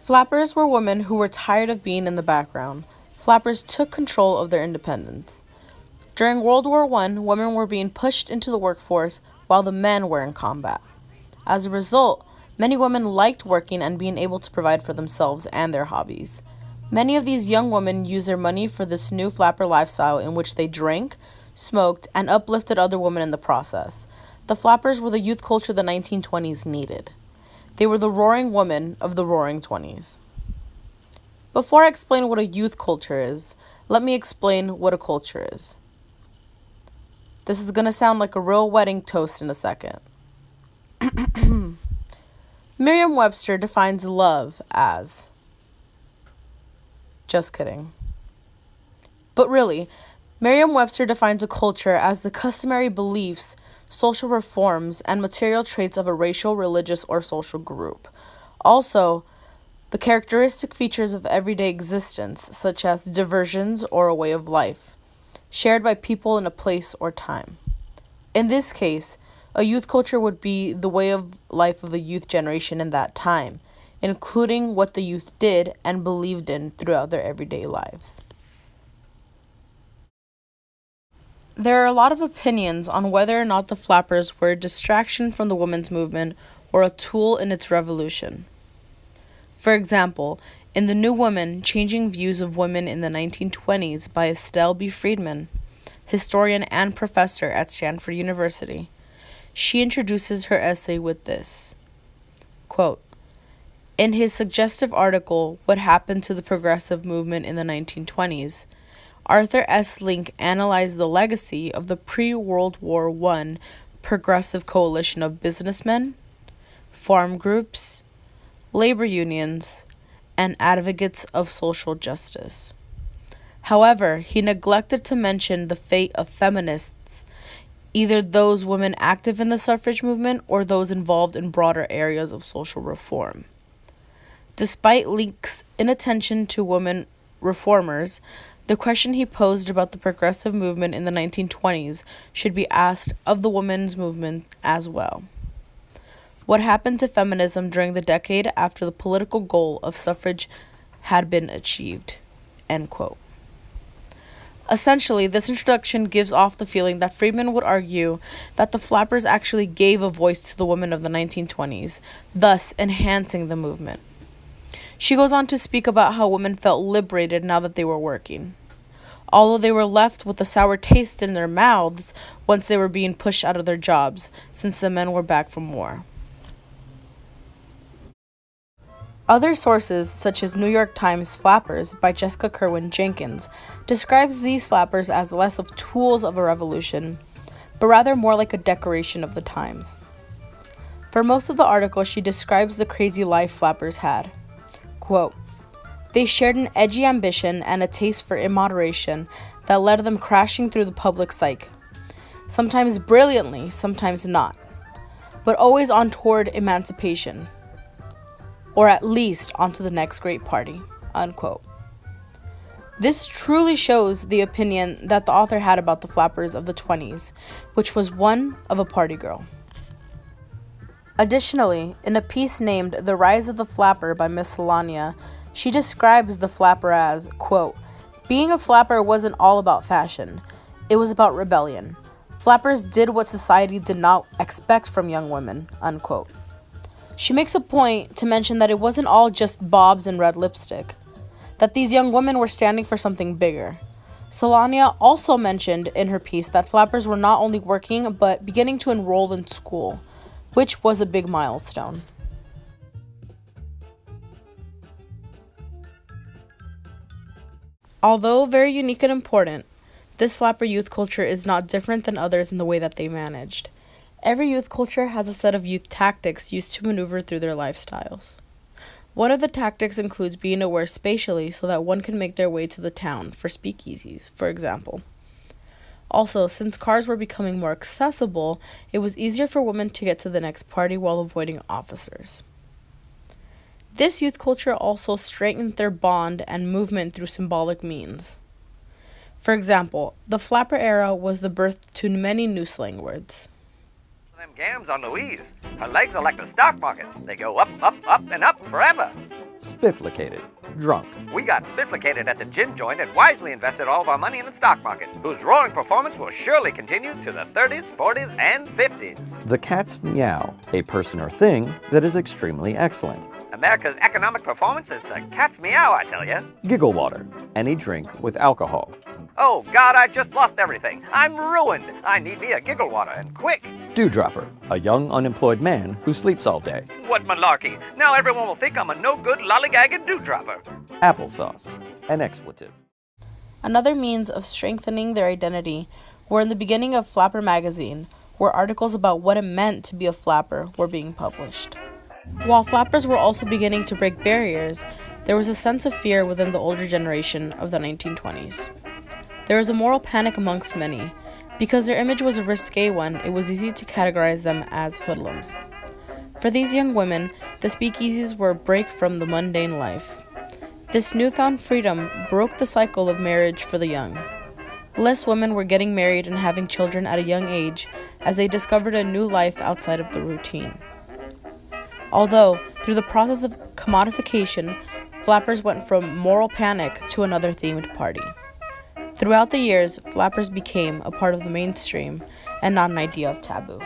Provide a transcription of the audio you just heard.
Flappers were women who were tired of being in the background. Flappers took control of their independence. During World War I, women were being pushed into the workforce while the men were in combat. As a result, many women liked working and being able to provide for themselves and their hobbies. Many of these young women used their money for this new flapper lifestyle in which they drank, smoked, and uplifted other women in the process. The flappers were the youth culture the 1920s needed. They were the roaring women of the roaring 20s. Before I explain what a youth culture is, let me explain what a culture is. This is going to sound like a real wedding toast in a second. Merriam-Webster defines love as... Just kidding. But really, Merriam-Webster defines a culture as the customary beliefs, social reforms, and material traits of a racial, religious, or social group. Also, the characteristic features of everyday existence, such as diversions or a way of life, shared by people in a place or time. In this case, a youth culture would be the way of life of the youth generation in that time, including what the youth did and believed in throughout their everyday lives. There are a lot of opinions on whether or not the flappers were a distraction from the women's movement or a tool in its revolution. For example, in The New Woman, Changing Views of Women in the 1920s by Estelle B. Friedman, historian and professor at Stanford University, she introduces her essay with this, quote, "In his suggestive article, What Happened to the Progressive Movement in the 1920s, Arthur S. Link analyzed the legacy of the pre-World War I progressive coalition of businessmen, farm groups, labor unions, and advocates of social justice. However, he neglected to mention the fate of feminists, either those women active in the suffrage movement or those involved in broader areas of social reform. Despite Link's inattention to women reformers, the question he posed about the progressive movement in the 1920s should be asked of the women's movement as well. What happened to feminism during the decade after the political goal of suffrage had been achieved?" End quote. Essentially, this introduction gives off the feeling that Friedman would argue that the flappers actually gave a voice to the women of the 1920s, thus enhancing the movement. She goes on to speak about how women felt liberated now that they were working, although they were left with a sour taste in their mouths once they were being pushed out of their jobs, since the men were back from war. Other sources, such as New York Times Flappers by Jessica Kerwin Jenkins, describes these flappers as less of tools of a revolution, but rather more like a decoration of the times. For most of the article, she describes the crazy life flappers had. Quote, "They shared an edgy ambition and a taste for immoderation that led them crashing through the public psyche, sometimes brilliantly, sometimes not, but always on toward emancipation, or at least onto the next great party." Unquote. This truly shows the opinion that the author had about the flappers of the 20s, which was one of a party girl. Additionally, in a piece named The Rise of the Flapper by Miss Solania, she describes the flapper as, quote, "Being a flapper wasn't all about fashion. It was about rebellion. Flappers did what society did not expect from young women." Unquote. She makes a point to mention that it wasn't all just bobs and red lipstick, that these young women were standing for something bigger. Solania also mentioned in her piece that flappers were not only working but beginning to enroll in school, which was a big milestone. Although very unique and important, this flapper youth culture is not different than others in the way that they managed. Every youth culture has a set of youth tactics used to maneuver through their lifestyles. One of the tactics includes being aware spatially so that one can make their way to the town for speakeasies, for example. Also, since cars were becoming more accessible, it was easier for women to get to the next party while avoiding officers. This youth culture also strengthened their bond and movement through symbolic means. For example, the flapper era was the birth to many new slang words. Them gams on Louise. Her legs are like the stock market. They go up, up, up, and up forever. bifurcated, drunk. We got bifurcated at the gin joint and wisely invested all of our money in the stock market, whose roaring performance will surely continue to the 30s, 40s, and 50s. The cat's meow, a person or thing that is extremely excellent. America's economic performance is the cat's meow, I tell ya. Giggle water, any drink with alcohol. Oh, God, I just lost everything. I'm ruined. I need me a giggle water, and quick. Dewdropper, a young unemployed man who sleeps all day. What malarkey. Now everyone will think I'm a no-good lollygagging dewdropper. Applesauce, an expletive. Another means of strengthening their identity were in the beginning of Flapper magazine, where articles about what it meant to be a flapper were being published. While flappers were also beginning to break barriers, there was a sense of fear within the older generation of the 1920s. There was a moral panic amongst many. Because their image was a risque one, it was easy to categorize them as hoodlums. For these young women, the speakeasies were a break from the mundane life. This newfound freedom broke the cycle of marriage for the young. Less women were getting married and having children at a young age as they discovered a new life outside of the routine. Although, through the process of commodification, flappers went from moral panic to another themed party. Throughout the years, flappers became a part of the mainstream and not an idea of taboo.